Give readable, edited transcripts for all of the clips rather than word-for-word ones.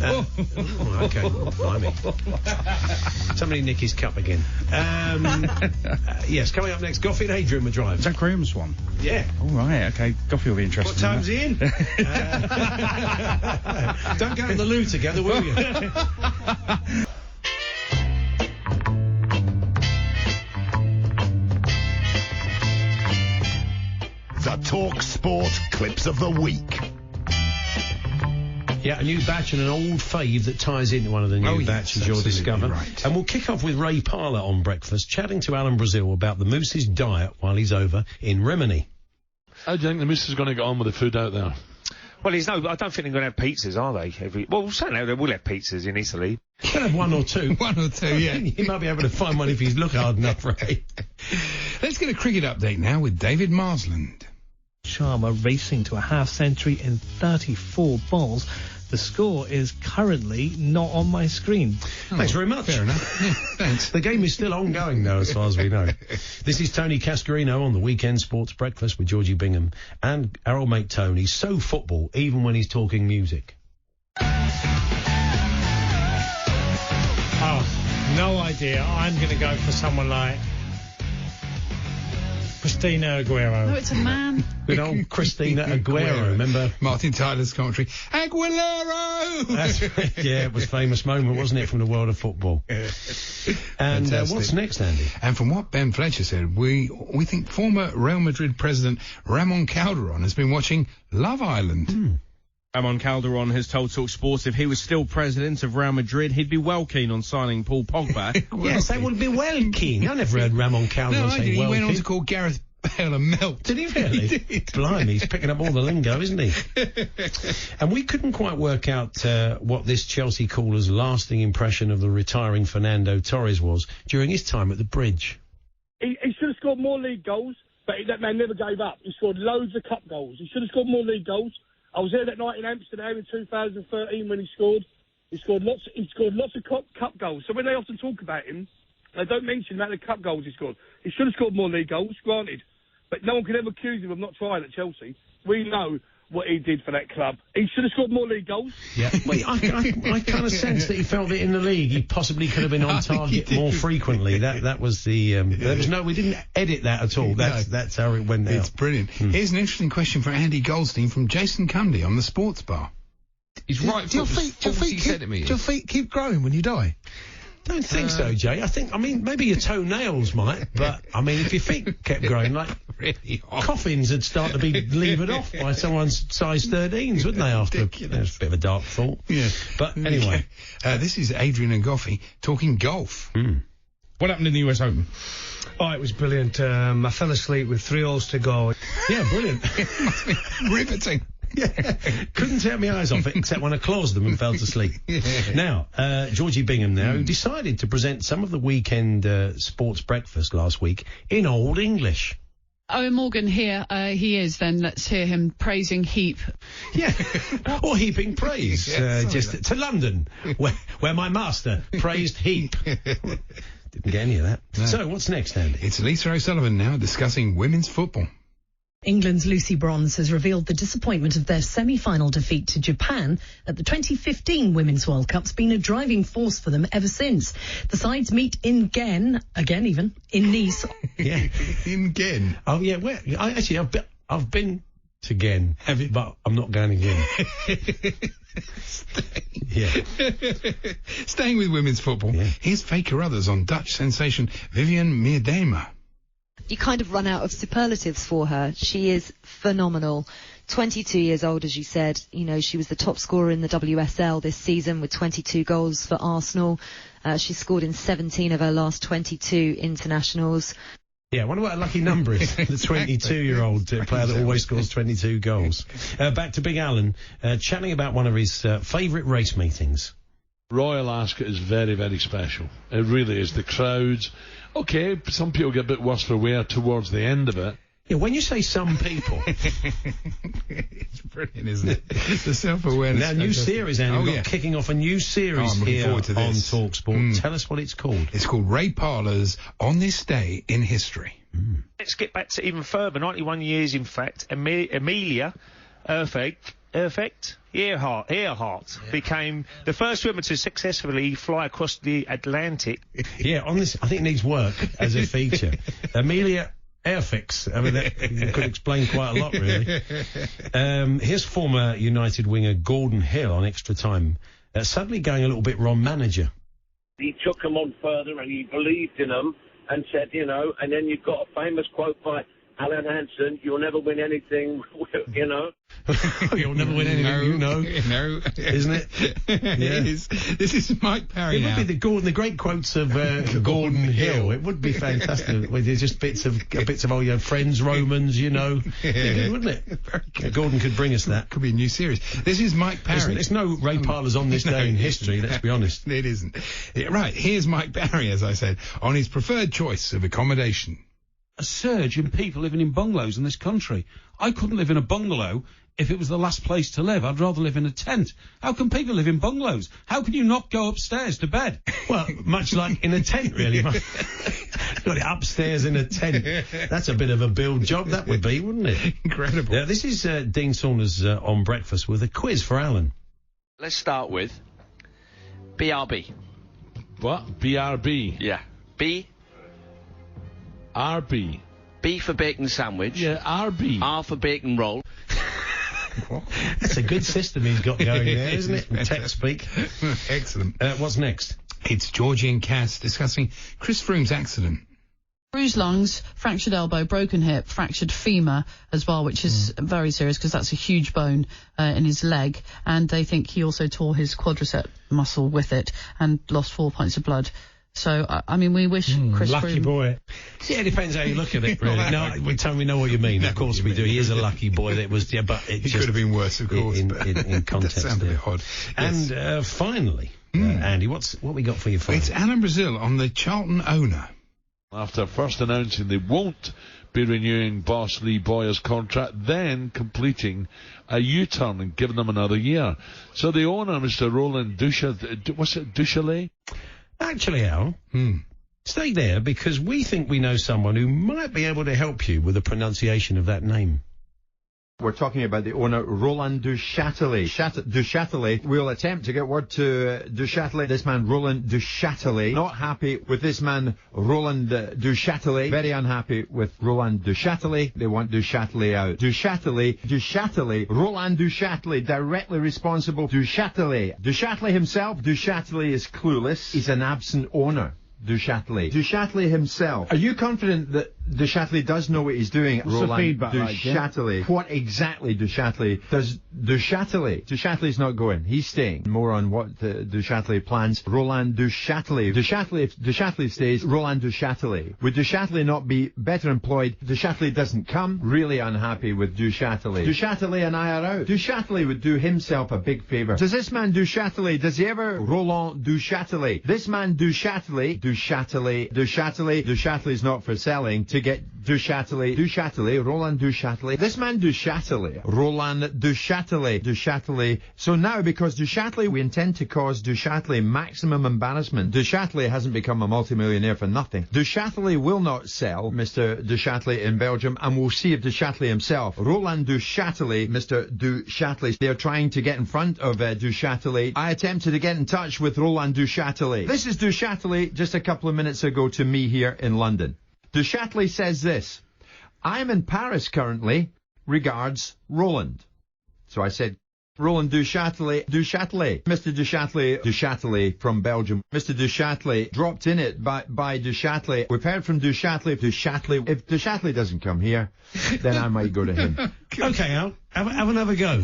Okay, blimey. Somebody nick his cup again. Yes, coming up next, Goffey and Adrian with Drive. Is that Graham's one? Yeah. All right, okay. Goffey will be interested. What time's he in? Don't go in the loo together, will you? The talkSPORT clips of the week. Yeah, a new batch and an old fave that ties into one of the new batches you'll discover. Right. And we'll kick off with Ray Parlour on breakfast, chatting to Alan Brazil about the Moose's diet while he's over in Rimini. How do you think the Moose is going to get on with the food out there? Well, I don't think they're going to have pizzas, are they? Well, certainly they will have pizzas in Italy. They'll have one or two. One or two, yeah. He might be able to find one if he's look hard enough, Ray. Let's get a cricket update now with David Marsland. Sharma racing to a half-century in 34 balls. The score is currently not on my screen. Thanks very much. Fair enough. Yeah, thanks. The game is still ongoing, though, as far as we know. This is Tony Cascarino on the Weekend Sports Breakfast with Georgie Bingham and our old mate Tony. So football, even when he's talking music. Oh, no idea. I'm going to go for someone like Christina Aguero. Oh, it's a man. Good old Christina Aguero, remember? Martin Tyler's commentary. Aguilera! That's right. Yeah, it was a famous moment, wasn't it, from the world of football? And what's next, Andy? And from what Ben Fletcher said, we think former Real Madrid president Ramon Calderon has been watching Love Island. Ramon Calderon has told talkSPORT if he was still president of Real Madrid, he'd be well keen on signing Paul Pogba. Yes, they would be well keen. I never heard Ramon Calderon No, I say did. well He went on keen. to call Gareth Bale a melt. Did he really? He did. Blimey, he's picking up all the lingo, isn't he? And we couldn't quite work out what this Chelsea caller's lasting impression of the retiring Fernando Torres was during his time at the Bridge. He should have scored more league goals, but that man never gave up. He scored loads of cup goals. He should have scored more league goals. I was there that night in Amsterdam in 2013 when he scored. He scored lots of cup goals. So when they often talk about him, they don't mention the amount of cup goals he scored. He should have scored more league goals, granted. But no one can ever accuse him of not trying at Chelsea. We know what he did for that club. He should have scored more league goals. Yeah. Well, I kind of sense that he felt that in the league he possibly could have been on target more frequently. That was the... there was we didn't edit that at all. That's how it went out. It's brilliant. Here's an interesting question for Andy Goldstein from Jason Cundy on the Sports Bar. He's right. Do your feet keep growing when you die? Don't think so, Jay. I mean, maybe your toenails might, but, I mean, if your feet kept growing, like, Really coffins would start to be levered off by someone's size 13s, wouldn't they, after... That's a bit of a dark thought. Yeah. But, anyway. This is Adrian and Goffey talking golf. What happened in the US Open? Oh, it was brilliant. I fell asleep with 3 holes to go. Yeah, brilliant. Riveting. Yeah, couldn't take my eyes off it except when I closed them and fell to sleep. Now, Georgie Bingham now, who decided to present some of the weekend sports breakfast last week in Old English. Owen Morgan here, he is then. Let's hear him praising Heap. Yeah, or heaping praise, just to London, where my master praised Heap. Didn't get any of that. No. So, what's next, Andy? It's Lisa O'Sullivan now discussing women's football. England's Lucy Bronze has revealed the disappointment of their semi-final defeat to Japan at the 2015 Women's World Cup's been a driving force for them ever since. The sides meet in in Nice. Yeah, in Gen. Oh yeah, where? I've been to Gen. Have you? But I'm not going again. Yeah. Staying with women's football, here's Faye Carruthers on Dutch sensation Vivian Miedema. You kind of run out of superlatives for her. She is phenomenal. 22 years old, as you said. You know, she was the top scorer in the WSL this season with 22 goals for Arsenal. She scored in 17 of her last 22 internationals. Yeah, I wonder what a lucky number is. The 22-year-old player that always scores 22 goals. Back to Big Alan, chatting about one of his favourite race meetings. Royal Ascot is very, very special. It really is. The crowds... Okay, some people get a bit worse for wear towards the end of it. Yeah, when you say some people... It's brilliant, isn't it? The self-awareness. Now, new series, Andy. We've got kicking off a new series here on talkSPORT. Tell us what it's called. It's called Ray Parlour's On This Day in History. Let's get back to even further. 91 years, in fact. Amelia Earthegg Earhart became the first swimmer to successfully fly across the Atlantic. Yeah, on this, I think it needs work as a feature. Amelia Airfix. I mean, that could explain quite a lot, really. Here's former United winger Gordon Hill on extra time, suddenly going a little bit Ron manager. He took them on further and he believed in them and said, you know, and then you've got a famous quote by Alan Hansen, you'll never win anything, you know. You'll never win anything, you know. No. Isn't it? Yeah. This is Mike Parry now. It would be the great quotes of Gordon Hill. It would be fantastic. With just bits of all your friends, Romans, you know. Yeah. Wouldn't it? Very good. Gordon could bring us that. Could be a new series. This is Mike Parry. There's no Ray Parlours on this day in history, let's be honest. It isn't. Right, here's Mike Parry, as I said, on his preferred choice of accommodation. A surge in people living in bungalows in this country. I couldn't live in a bungalow if it was the last place to live. I'd rather live in a tent. How can people live in bungalows? How can you not go upstairs to bed? Well, much like in a tent, really. Got it upstairs in a tent. That's a bit of a build job, that would be, wouldn't it? Incredible. Now, this is Dean Saunders on Breakfast with a quiz for Alan. Let's start with BRB. What? BRB? Yeah. B. RB. B for bacon sandwich. Yeah, RB. R for bacon roll. That's a good system he's got going there, isn't it? In tech speak. Excellent. What's next? It's Georgie and Cass discussing Chris Froome's accident. Bruised lungs, fractured elbow, broken hip, fractured femur as well, which is very serious because that's a huge bone in his leg. And they think he also tore his quadricep muscle with it and lost 4 pints of blood. So, I mean, we wish Chris lucky Froome... boy. Yeah, it depends how you look at it, really. No, we know what you mean. Of course we do. He is a lucky boy. That was, yeah, but it could have been worse, of course. In context, that sounded a bit odd. Yes. And finally, Andy, what we got for you? It's Alan Brazil on the Charlton owner. After first announcing they won't be renewing boss Lee Boyer's contract, then completing a U-turn and giving them another year. So the owner, Mr. Roland Duchalet? Actually, Al, stay there because we think we know someone who might be able to help you with the pronunciation of that name. We're talking about the owner, Roland Duchâtelet. Duchâtelet. We'll attempt to get word to Duchâtelet. This man, Roland Duchâtelet. Not happy with this man, Roland Duchâtelet. Very unhappy with Roland Duchâtelet. They want Duchâtelet out. Duchâtelet. Roland Duchâtelet, directly responsible. Duchâtelet himself. Duchâtelet is clueless. He's an absent owner. Duchâtelet himself. Are you confident that Duchâtelet does know what he's doing? What's the feedback Duchâtelet. like, What exactly Duchâtelet does Duchâtelet's not going. He's staying. More on what Duchâtelet plans. Roland Duchâtelet. If Duchâtelet stays, Roland Duchâtelet. Would Duchâtelet not be better employed? Duchâtelet doesn't come. Really unhappy with Duchâtelet. Duchâtelet and I are out. Duchâtelet would do himself a big favour. Does this man Duchâtelet, does he ever? Roland Duchâtelet. This man Duchâtelet is not for selling. To get Duchâtelet, Roland Duchâtelet. This man Duchâtelet, Roland Duchâtelet. So now, because Duchâtelet, we intend to cause Duchâtelet maximum embarrassment. Duchâtelet hasn't become a multimillionaire for nothing. Duchâtelet will not sell Mr. Duchâtelet in Belgium, and we'll see if Duchâtelet himself, Roland Duchâtelet, Mr. Duchâtelet, they're trying to get in front of Duchâtelet. I attempted to get in touch with Roland Duchâtelet. This is Duchâtelet just a couple of minutes ago to me here in London. Duchâtelet says this: I'm in Paris currently. Regards, Roland. So I said, Roland Duchâtelet, Mr. Duchâtelet from Belgium. Mr. Duchâtelet dropped in it by Duchâtelet. We've heard from Duchâtelet. If Duchâtelet doesn't come here, then I might go to him. Okay, Al, have another go.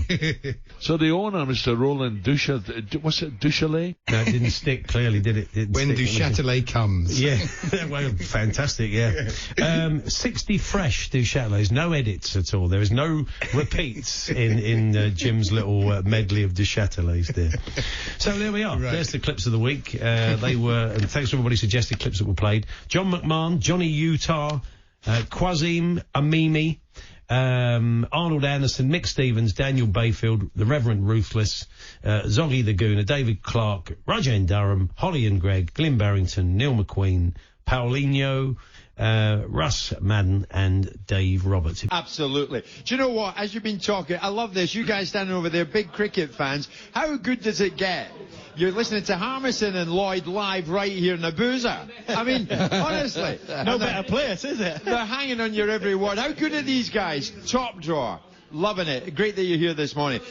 So the owner, Mr. Roland Duchâtelet? No, it didn't stick, clearly, did it? When Duchâtelet comes. Yeah, well, fantastic, yeah. 60 fresh Duchâtelets, no edits at all. There is no repeats in Jim's little medley of Duchâtelets there. So there we are. Right. There's the clips of the week. They were, and thanks to everybody who suggested clips that were played. John McMahon, Johnny Utah, Quasim Amimi, Arnold Anderson, Mick Stevens, Daniel Bayfield, the Reverend Ruthless, Zoggy the Gooner, David Clark, Roger Durham, Holly and Greg, Glyn Barrington, Neil McQueen, Paulinho, Russ Madden and Dave Roberts. Absolutely. Do you know what? As you've been talking, I love this. You guys standing over there, big cricket fans. How good does it get? You're listening to Harmison and Lloyd live right here in Abuja. I mean, honestly. No better place, is it? They're hanging on your every word. How good are these guys? Top drawer. Loving it. Great that you're here this morning.